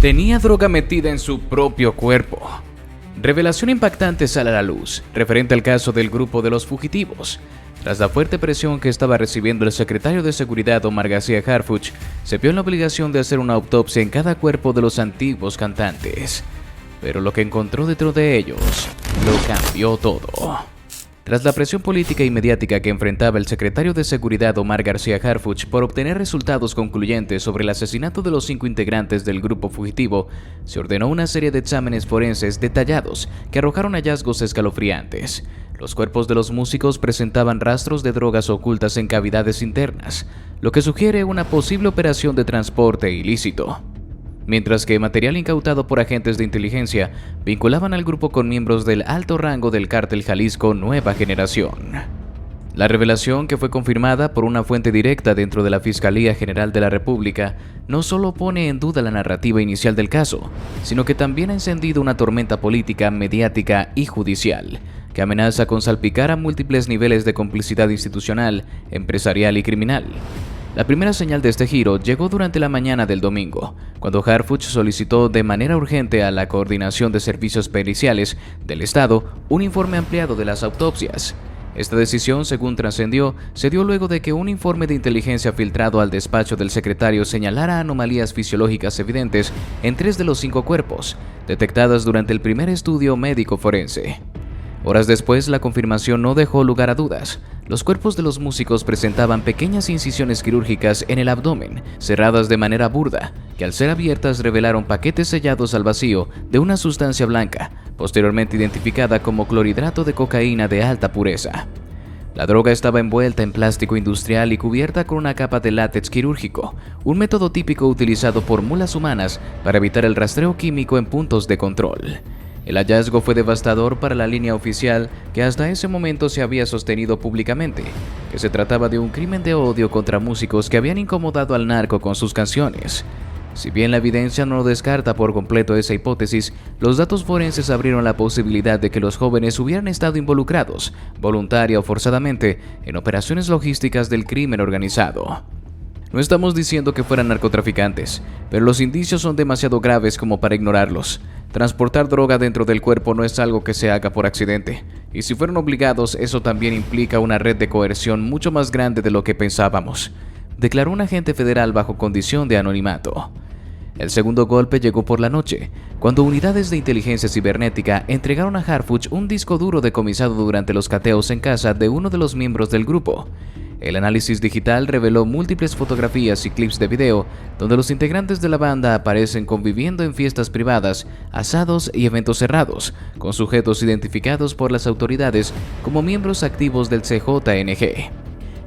Tenía droga metida en su propio cuerpo. Revelación impactante sale a la luz, referente al caso del grupo de los fugitivos. Tras la fuerte presión que estaba recibiendo el secretario de Seguridad Omar García Harfuch, se vio en la obligación de hacer una autopsia en cada cuerpo de los antiguos cantantes. Pero lo que encontró dentro de ellos lo cambió todo. Tras la presión política y mediática que enfrentaba el secretario de Seguridad Omar García Harfuch por obtener resultados concluyentes sobre el asesinato de los 5 integrantes del grupo fugitivo, se ordenó una serie de exámenes forenses detallados que arrojaron hallazgos escalofriantes. Los cuerpos de los músicos presentaban rastros de drogas ocultas en cavidades internas, lo que sugiere una posible operación de transporte ilícito. Mientras que material incautado por agentes de inteligencia vinculaban al grupo con miembros del alto rango del cártel Jalisco Nueva Generación. La revelación, que fue confirmada por una fuente directa dentro de la Fiscalía General de la República, no solo pone en duda la narrativa inicial del caso, sino que también ha encendido una tormenta política, mediática y judicial, que amenaza con salpicar a múltiples niveles de complicidad institucional, empresarial y criminal. La primera señal de este giro llegó durante la mañana del domingo, cuando Harfuch solicitó de manera urgente a la Coordinación de Servicios Periciales del Estado un informe ampliado de las autopsias. Esta decisión, según trascendió, se dio luego de que un informe de inteligencia filtrado al despacho del secretario señalara anomalías fisiológicas evidentes en 3 de los 5 cuerpos, detectadas durante el primer estudio médico forense. Horas después, la confirmación no dejó lugar a dudas. Los cuerpos de los músicos presentaban pequeñas incisiones quirúrgicas en el abdomen, cerradas de manera burda, que al ser abiertas revelaron paquetes sellados al vacío de una sustancia blanca, posteriormente identificada como clorhidrato de cocaína de alta pureza. La droga estaba envuelta en plástico industrial y cubierta con una capa de látex quirúrgico, un método típico utilizado por mulas humanas para evitar el rastreo químico en puntos de control. El hallazgo fue devastador para la línea oficial, que hasta ese momento se había sostenido públicamente que se trataba de un crimen de odio contra músicos que habían incomodado al narco con sus canciones. Si bien la evidencia no descarta por completo esa hipótesis, los datos forenses abrieron la posibilidad de que los jóvenes hubieran estado involucrados, voluntaria o forzadamente, en operaciones logísticas del crimen organizado. No estamos diciendo que fueran narcotraficantes, pero los indicios son demasiado graves como para ignorarlos. Transportar droga dentro del cuerpo no es algo que se haga por accidente, y si fueron obligados, eso también implica una red de coerción mucho más grande de lo que pensábamos, declaró un agente federal bajo condición de anonimato. El segundo golpe llegó por la noche, cuando unidades de inteligencia cibernética entregaron a Harfuch un disco duro decomisado durante los cateos en casa de uno de los miembros del grupo. El análisis digital reveló múltiples fotografías y clips de video donde los integrantes de la banda aparecen conviviendo en fiestas privadas, asados y eventos cerrados, con sujetos identificados por las autoridades como miembros activos del CJNG.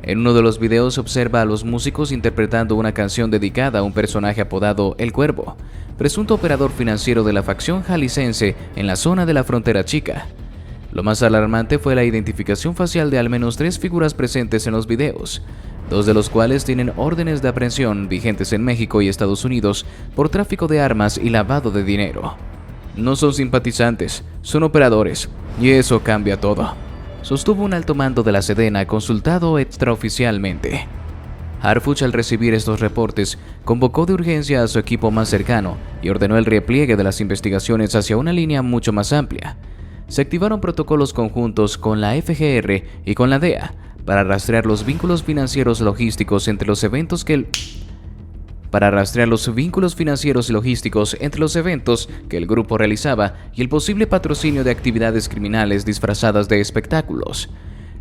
En uno de los videos se observa a los músicos interpretando una canción dedicada a un personaje apodado El Cuervo, presunto operador financiero de la facción jalisciense en la zona de la Frontera Chica. Lo más alarmante fue la identificación facial de al menos 3 figuras presentes en los videos, 2 de los cuales tienen órdenes de aprehensión vigentes en México y Estados Unidos por tráfico de armas y lavado de dinero. No son simpatizantes, son operadores, y eso cambia todo, sostuvo un alto mando de la Sedena consultado extraoficialmente. Harfuch, al recibir estos reportes, convocó de urgencia a su equipo más cercano y ordenó el repliegue de las investigaciones hacia una línea mucho más amplia. Se activaron protocolos conjuntos con la FGR y con la DEA para rastrear los vínculos financieros logísticos entre los eventos que el grupo realizaba y el posible patrocinio de actividades criminales disfrazadas de espectáculos.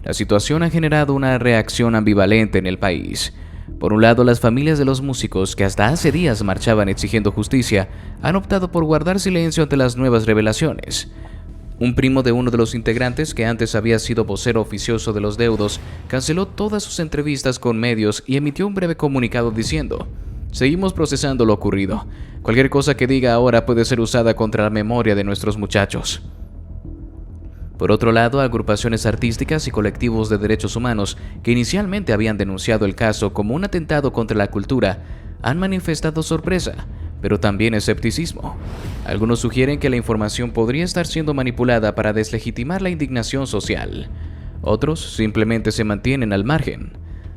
La situación ha generado una reacción ambivalente en el país. Por un lado, las familias de los músicos, que hasta hace días marchaban exigiendo justicia, han optado por guardar silencio ante las nuevas revelaciones. Un primo de uno de los integrantes, que antes había sido vocero oficioso de los deudos, canceló todas sus entrevistas con medios y emitió un breve comunicado diciendo: "Seguimos procesando lo ocurrido. Cualquier cosa que diga ahora puede ser usada contra la memoria de nuestros muchachos". Por otro lado, agrupaciones artísticas y colectivos de derechos humanos que inicialmente habían denunciado el caso como un atentado contra la cultura han manifestado sorpresa, pero también escepticismo. Algunos sugieren que la información podría estar siendo manipulada para deslegitimar la indignación social. Otros simplemente se mantienen al margen.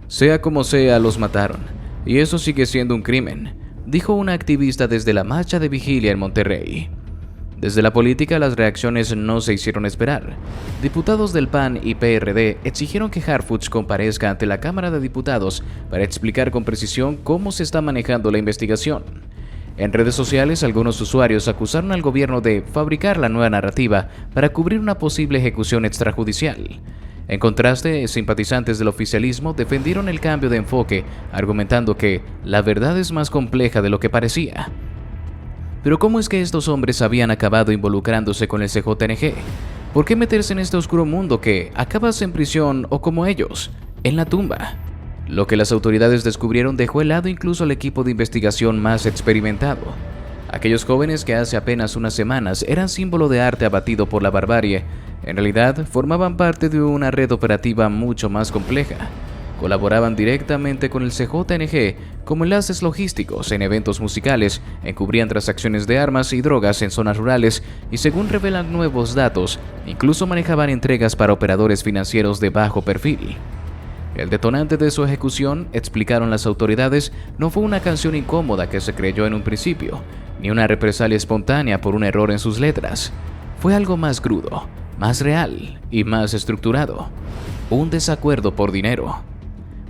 Sea como sea, los mataron, y eso sigue siendo un crimen, dijo una activista desde la marcha de vigilia en Monterrey. Desde la política, las reacciones no se hicieron esperar. Diputados del PAN y PRD exigieron que Harfuch comparezca ante la Cámara de Diputados para explicar con precisión cómo se está manejando la investigación. En redes sociales, algunos usuarios acusaron al gobierno de fabricar la nueva narrativa para cubrir una posible ejecución extrajudicial. En contraste, simpatizantes del oficialismo defendieron el cambio de enfoque, argumentando que la verdad es más compleja de lo que parecía. Pero ¿cómo es que estos hombres habían acabado involucrándose con el CJNG? ¿Por qué meterse en este oscuro mundo que acabas en prisión o como ellos, en la tumba? Lo que las autoridades descubrieron dejó helado incluso al equipo de investigación más experimentado. Aquellos jóvenes que hace apenas unas semanas eran símbolo de arte abatido por la barbarie, en realidad formaban parte de una red operativa mucho más compleja. Colaboraban directamente con el CJNG como enlaces logísticos en eventos musicales, encubrían transacciones de armas y drogas en zonas rurales y, según revelan nuevos datos, incluso manejaban entregas para operadores financieros de bajo perfil. El detonante de su ejecución, explicaron las autoridades, no fue una canción incómoda que se creyó en un principio, ni una represalia espontánea por un error en sus letras. Fue algo más crudo, más real y más estructurado. Un desacuerdo por dinero.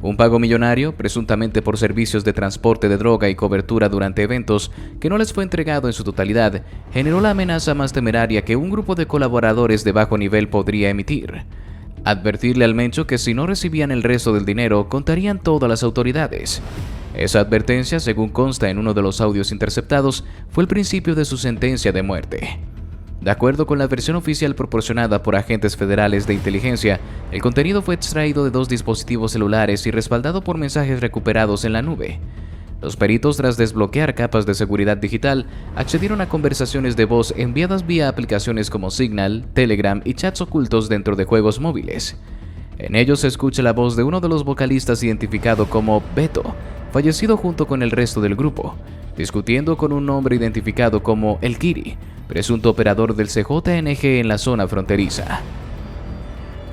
Un pago millonario, presuntamente por servicios de transporte de droga y cobertura durante eventos, que no les fue entregado en su totalidad, generó la amenaza más temeraria que un grupo de colaboradores de bajo nivel podría emitir. Advertirle al Mencho que si no recibían el resto del dinero, contarían todo a las autoridades. Esa advertencia, según consta en uno de los audios interceptados, fue el principio de su sentencia de muerte. De acuerdo con la versión oficial proporcionada por agentes federales de inteligencia, el contenido fue extraído de 2 dispositivos celulares y respaldado por mensajes recuperados en la nube. Los peritos, tras desbloquear capas de seguridad digital, accedieron a conversaciones de voz enviadas vía aplicaciones como Signal, Telegram y chats ocultos dentro de juegos móviles. En ellos se escucha la voz de uno de los vocalistas identificado como Beto, fallecido junto con el resto del grupo, discutiendo con un hombre identificado como El Kiri, presunto operador del CJNG en la zona fronteriza.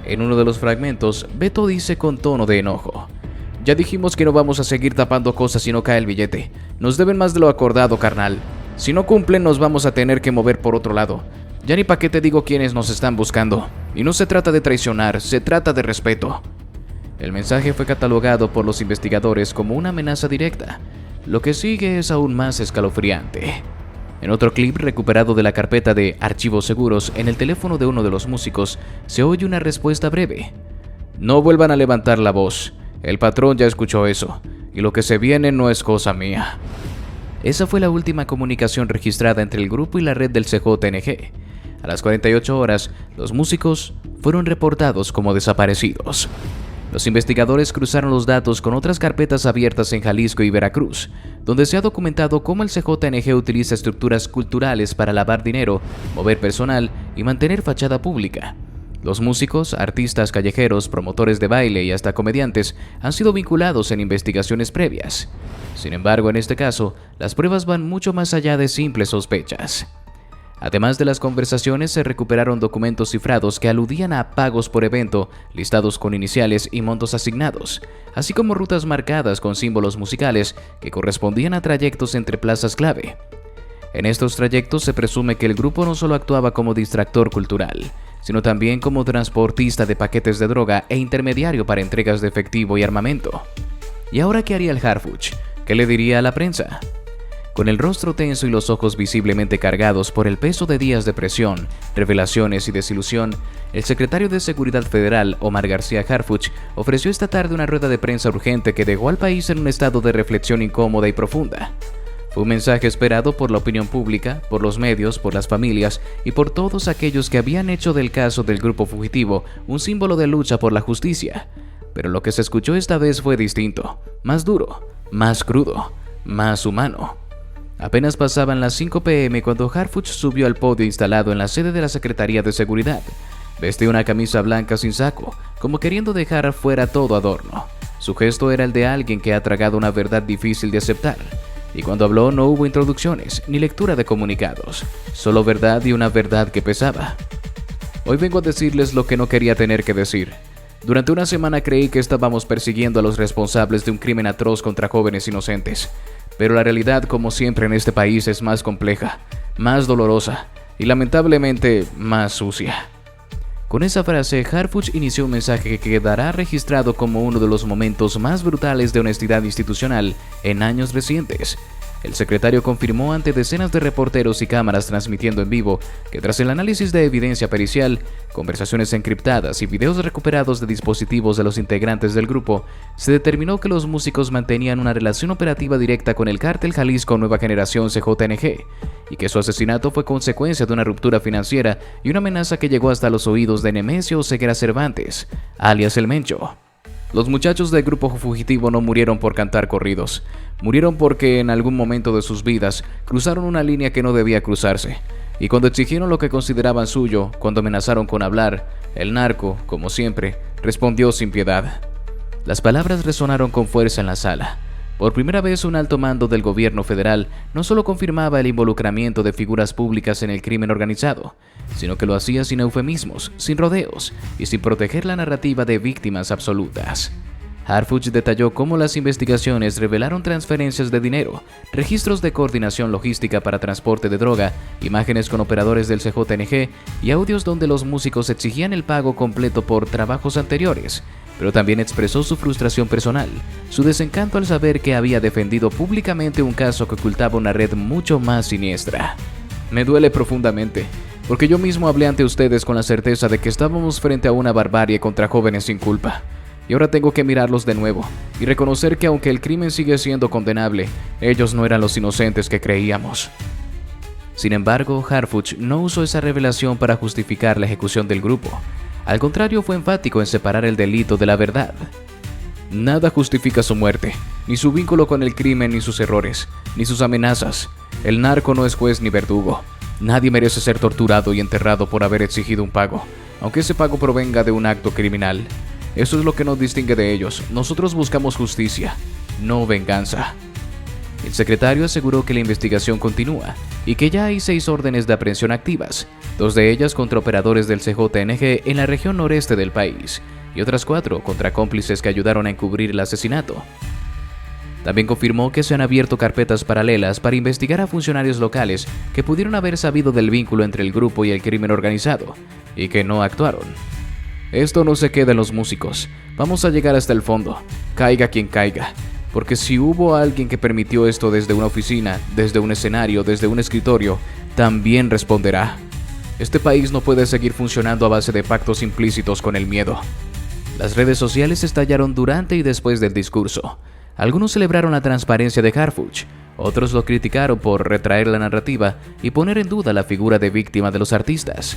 En uno de los fragmentos, Beto dice con tono de enojo: "Ya dijimos que no vamos a seguir tapando cosas si no cae el billete. Nos deben más de lo acordado, carnal. Si no cumplen, nos vamos a tener que mover por otro lado. Ya ni pa' qué te digo quiénes nos están buscando. Y no se trata de traicionar, se trata de respeto". El mensaje fue catalogado por los investigadores como una amenaza directa. Lo que sigue es aún más escalofriante. En otro clip recuperado de la carpeta de archivos seguros en el teléfono de uno de los músicos, se oye una respuesta breve: "No vuelvan a levantar la voz. El patrón ya escuchó eso, y lo que se viene no es cosa mía". Esa fue la última comunicación registrada entre el grupo y la red del CJNG. A las 48 horas, los músicos fueron reportados como desaparecidos. Los investigadores cruzaron los datos con otras carpetas abiertas en Jalisco y Veracruz, donde se ha documentado cómo el CJNG utiliza estructuras culturales para lavar dinero, mover personal y mantener fachada pública. Los músicos, artistas callejeros, promotores de baile y hasta comediantes han sido vinculados en investigaciones previas. Sin embargo, en este caso, las pruebas van mucho más allá de simples sospechas. Además de las conversaciones, se recuperaron documentos cifrados que aludían a pagos por evento, listados con iniciales y montos asignados, así como rutas marcadas con símbolos musicales que correspondían a trayectos entre plazas clave. En estos trayectos se presume que el grupo no solo actuaba como distractor cultural, sino también como transportista de paquetes de droga e intermediario para entregas de efectivo y armamento. ¿Y ahora qué haría el Harfuch? ¿Qué le diría a la prensa? Con el rostro tenso y los ojos visiblemente cargados por el peso de días de presión, revelaciones y desilusión, el secretario de Seguridad Federal, Omar García Harfuch, ofreció esta tarde una rueda de prensa urgente que dejó al país en un estado de reflexión incómoda y profunda. Fue un mensaje esperado por la opinión pública, por los medios, por las familias y por todos aquellos que habían hecho del caso del grupo fugitivo un símbolo de lucha por la justicia. Pero lo que se escuchó esta vez fue distinto, más duro, más crudo, más humano. Apenas pasaban las 5 p.m. cuando Harfuch subió al podio instalado en la sede de la Secretaría de Seguridad. Vestía una camisa blanca sin saco, como queriendo dejar fuera todo adorno. Su gesto era el de alguien que ha tragado una verdad difícil de aceptar. Y cuando habló no hubo introducciones ni lectura de comunicados, solo verdad y una verdad que pesaba. Hoy vengo a decirles lo que no quería tener que decir. Durante una semana creí que estábamos persiguiendo a los responsables de un crimen atroz contra jóvenes inocentes. pero la realidad, como siempre en este país, es más compleja, más dolorosa y lamentablemente más sucia. Con esa frase, Harfuch inició un mensaje que quedará registrado como uno de los momentos más brutales de honestidad institucional en años recientes. El secretario confirmó ante decenas de reporteros y cámaras transmitiendo en vivo que tras el análisis de evidencia pericial, conversaciones encriptadas y videos recuperados de dispositivos de los integrantes del grupo, se determinó que los músicos mantenían una relación operativa directa con el Cártel Jalisco Nueva Generación CJNG y que su asesinato fue consecuencia de una ruptura financiera y una amenaza que llegó hasta los oídos de Nemesio Ceguera Cervantes, alias El Mencho. Los muchachos del grupo fugitivo no murieron por cantar corridos, murieron porque en algún momento de sus vidas cruzaron una línea que no debía cruzarse, y cuando exigieron lo que consideraban suyo, cuando amenazaron con hablar, el narco, como siempre, respondió sin piedad. Las palabras resonaron con fuerza en la sala. Por primera vez, un alto mando del gobierno federal no solo confirmaba el involucramiento de figuras públicas en el crimen organizado, sino que lo hacía sin eufemismos, sin rodeos y sin proteger la narrativa de víctimas absolutas. Harfuch detalló cómo las investigaciones revelaron transferencias de dinero, registros de coordinación logística para transporte de droga, imágenes con operadores del CJNG y audios donde los músicos exigían el pago completo por trabajos anteriores, pero también expresó su frustración personal, su desencanto al saber que había defendido públicamente un caso que ocultaba una red mucho más siniestra. Me duele profundamente, porque yo mismo hablé ante ustedes con la certeza de que estábamos frente a una barbarie contra jóvenes sin culpa. Y ahora tengo que mirarlos de nuevo y reconocer que aunque el crimen sigue siendo condenable, ellos no eran los inocentes que creíamos. Sin embargo, Harfuch no usó esa revelación para justificar la ejecución del grupo. Al contrario, fue enfático en separar el delito de la verdad. Nada justifica su muerte, ni su vínculo con el crimen, ni sus errores, ni sus amenazas. El narco no es juez ni verdugo. Nadie merece ser torturado y enterrado por haber exigido un pago, aunque ese pago provenga de un acto criminal. Eso es lo que nos distingue de ellos. Nosotros buscamos justicia, no venganza. El secretario aseguró que la investigación continúa y que ya hay 6 órdenes de aprehensión activas, 2 de ellas contra operadores del CJNG en la región noreste del país y otras 4 contra cómplices que ayudaron a encubrir el asesinato. También confirmó que se han abierto carpetas paralelas para investigar a funcionarios locales que pudieron haber sabido del vínculo entre el grupo y el crimen organizado y que no actuaron. Esto no se queda en los músicos. Vamos a llegar hasta el fondo, caiga quien caiga. Porque si hubo alguien que permitió esto desde una oficina, desde un escenario, desde un escritorio, también responderá. Este país no puede seguir funcionando a base de pactos implícitos con el miedo. Las redes sociales estallaron durante y después del discurso. Algunos celebraron la transparencia de Harfuch, otros lo criticaron por retraer la narrativa y poner en duda la figura de víctima de los artistas.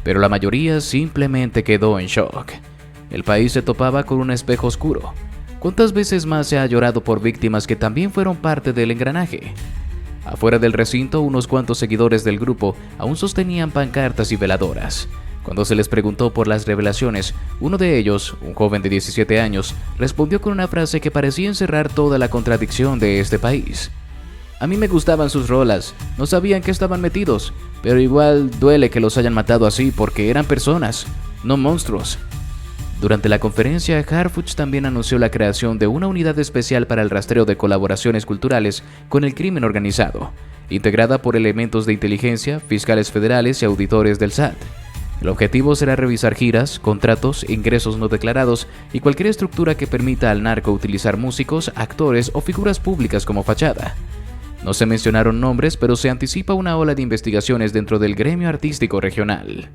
Pero la mayoría simplemente quedó en shock. El país se topaba con un espejo oscuro. ¿Cuántas veces más se ha llorado por víctimas que también fueron parte del engranaje? Afuera del recinto, unos cuantos seguidores del grupo aún sostenían pancartas y veladoras. Cuando se les preguntó por las revelaciones, uno de ellos, un joven de 17 años, respondió con una frase que parecía encerrar toda la contradicción de este país. A mí me gustaban sus rolas, no sabían que estaban metidos, pero igual duele que los hayan matado así porque eran personas, no monstruos. Durante la conferencia, Harfuch también anunció la creación de una unidad especial para el rastreo de colaboraciones culturales con el crimen organizado, integrada por elementos de inteligencia, fiscales federales y auditores del SAT. El objetivo será revisar giras, contratos, ingresos no declarados y cualquier estructura que permita al narco utilizar músicos, actores o figuras públicas como fachada. No se mencionaron nombres, pero se anticipa una ola de investigaciones dentro del gremio artístico regional.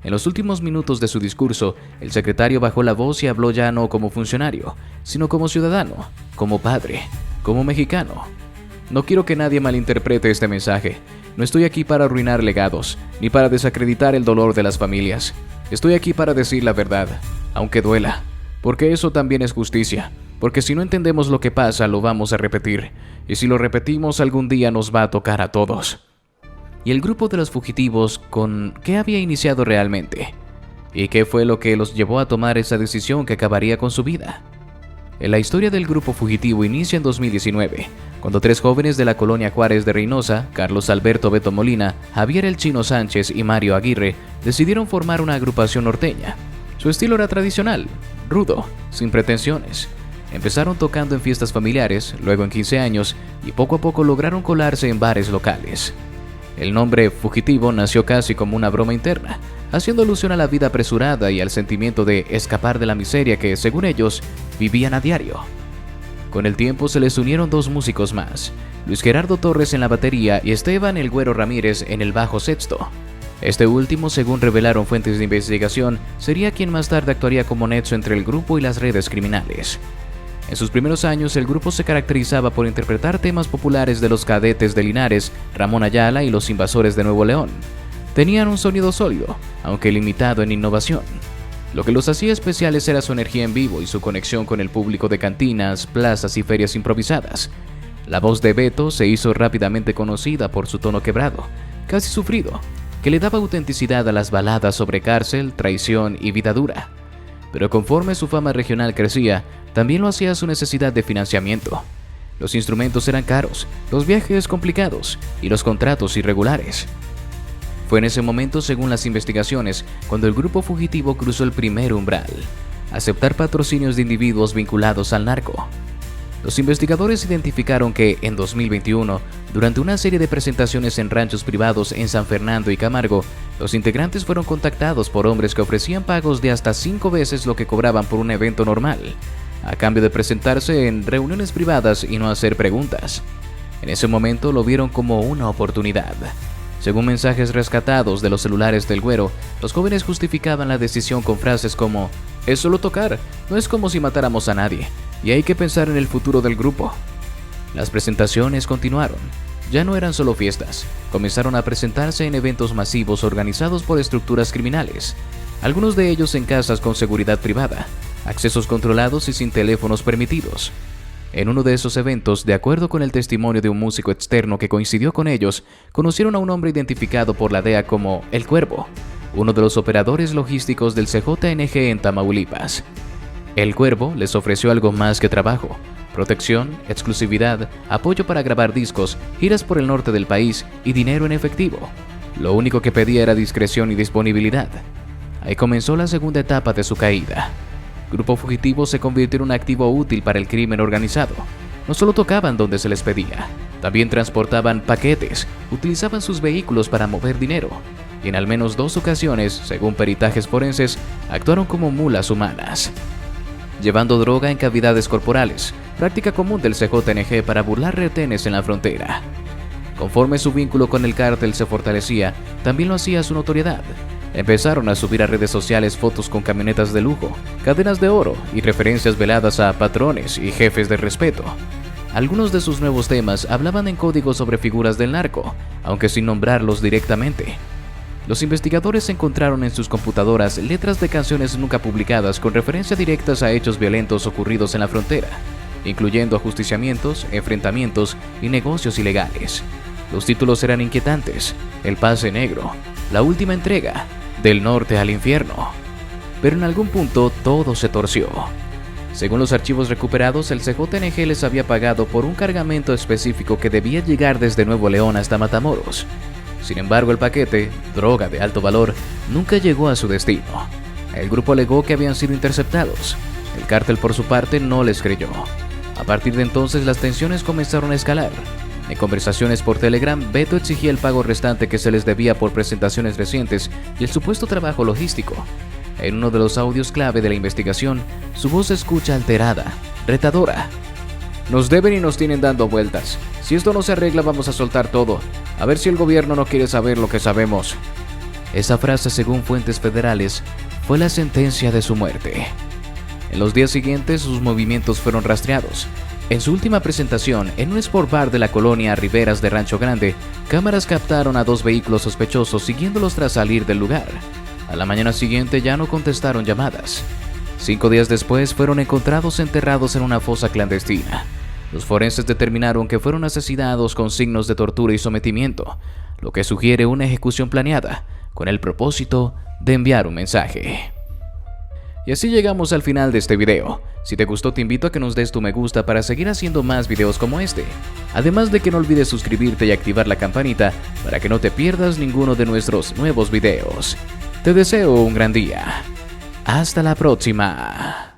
En los últimos minutos de su discurso, el secretario bajó la voz y habló ya no como funcionario, sino como ciudadano, como padre, como mexicano. No quiero que nadie malinterprete este mensaje. No estoy aquí para arruinar legados, ni para desacreditar el dolor de las familias. Estoy aquí para decir la verdad, aunque duela, porque eso también es justicia, porque si no entendemos lo que pasa, lo vamos a repetir, y si lo repetimos algún día nos va a tocar a todos. ¿Y el grupo de los fugitivos con qué había iniciado realmente? ¿Y qué fue lo que los llevó a tomar esa decisión que acabaría con su vida? La historia del grupo fugitivo inicia en 2019, cuando 3 jóvenes de la colonia Juárez de Reynosa, Carlos Alberto Beto Molina, Javier El Chino Sánchez y Mario Aguirre, decidieron formar una agrupación norteña. Su estilo era tradicional, rudo, sin pretensiones. Empezaron tocando en fiestas familiares, luego en 15 años, y poco a poco lograron colarse en bares locales. El nombre Fugitivo nació casi como una broma interna, haciendo alusión a la vida apresurada y al sentimiento de escapar de la miseria que, según ellos, vivían a diario. Con el tiempo se les unieron dos músicos más, Luis Gerardo Torres en la batería y Esteban El Güero Ramírez en el bajo sexto. Este último, según revelaron fuentes de investigación, sería quien más tarde actuaría como nexo entre el grupo y las redes criminales. En sus primeros años, el grupo se caracterizaba por interpretar temas populares de los Cadetes de Linares, Ramón Ayala y los Invasores de Nuevo León. Tenían un sonido sólido, aunque limitado en innovación. Lo que los hacía especiales era su energía en vivo y su conexión con el público de cantinas, plazas y ferias improvisadas. La voz de Beto se hizo rápidamente conocida por su tono quebrado, casi sufrido, que le daba autenticidad a las baladas sobre cárcel, traición y vida dura. Pero conforme su fama regional crecía, también lo hacía su necesidad de financiamiento. Los instrumentos eran caros, los viajes complicados y los contratos irregulares. Fue en ese momento, según las investigaciones, cuando el grupo Fugitivo cruzó el primer umbral: aceptar patrocinios de individuos vinculados al narco. Los investigadores identificaron que, en 2021, durante una serie de presentaciones en ranchos privados en San Fernando y Camargo, los integrantes fueron contactados por hombres que ofrecían pagos de hasta 5 veces lo que cobraban por un evento normal, a cambio de presentarse en reuniones privadas y no hacer preguntas. En ese momento lo vieron como una oportunidad. Según mensajes rescatados de los celulares del Güero, los jóvenes justificaban la decisión con frases como: "Es solo tocar, no es como si matáramos a nadie, y hay que pensar en el futuro del grupo". Las presentaciones continuaron. Ya no eran solo fiestas, comenzaron a presentarse en eventos masivos organizados por estructuras criminales, algunos de ellos en casas con seguridad privada, accesos controlados y sin teléfonos permitidos. En uno de esos eventos, de acuerdo con el testimonio de un músico externo que coincidió con ellos, conocieron a un hombre identificado por la DEA como El Cuervo, uno de los operadores logísticos del CJNG en Tamaulipas. El Cuervo les ofreció algo más que trabajo: protección, exclusividad, apoyo para grabar discos, giras por el norte del país y dinero en efectivo. Lo único que pedía era discreción y disponibilidad. Ahí comenzó la segunda etapa de su caída. Grupo Fugitivo se convirtió en un activo útil para el crimen organizado. No solo tocaban donde se les pedía, también transportaban paquetes, utilizaban sus vehículos para mover dinero, y en al menos 2 ocasiones, según peritajes forenses, actuaron como mulas humanas, llevando droga en cavidades corporales, práctica común del CJNG para burlar retenes en la frontera. Conforme su vínculo con el cártel se fortalecía, también lo hacía su notoriedad. Empezaron a subir a redes sociales fotos con camionetas de lujo, cadenas de oro y referencias veladas a patrones y jefes de respeto. Algunos de sus nuevos temas hablaban en código sobre figuras del narco, aunque sin nombrarlos directamente. Los investigadores encontraron en sus computadoras letras de canciones nunca publicadas con referencias directas a hechos violentos ocurridos en la frontera, incluyendo ajusticiamientos, enfrentamientos y negocios ilegales. Los títulos eran inquietantes: El Pase Negro, La Última Entrega, Del Norte al Infierno. Pero en algún punto todo se torció. Según los archivos recuperados, el CJNG les había pagado por un cargamento específico que debía llegar desde Nuevo León hasta Matamoros. Sin embargo, el paquete, droga de alto valor, nunca llegó a su destino. El grupo alegó que habían sido interceptados. El cártel, por su parte, no les creyó. A partir de entonces, las tensiones comenzaron a escalar. En conversaciones por Telegram, Beto exigía el pago restante que se les debía por presentaciones recientes y el supuesto trabajo logístico. En uno de los audios clave de la investigación, su voz se escucha alterada, retadora. "Nos deben y nos tienen dando vueltas. Si esto no se arregla, vamos a soltar todo. A ver si el gobierno no quiere saber lo que sabemos". Esa frase, según fuentes federales, fue la sentencia de su muerte. En los días siguientes, sus movimientos fueron rastreados. En su última presentación, en un sport bar de la colonia Riberas de Rancho Grande, cámaras captaron a 2 vehículos sospechosos siguiéndolos tras salir del lugar. A la mañana siguiente ya no contestaron llamadas. 5 días después fueron encontrados enterrados en una fosa clandestina. Los forenses determinaron que fueron asesinados con signos de tortura y sometimiento, lo que sugiere una ejecución planeada, con el propósito de enviar un mensaje. Y así llegamos al final de este video. Si te gustó, te invito a que nos des tu me gusta para seguir haciendo más videos como este. Además de que no olvides suscribirte y activar la campanita para que no te pierdas ninguno de nuestros nuevos videos. Te deseo un gran día. Hasta la próxima.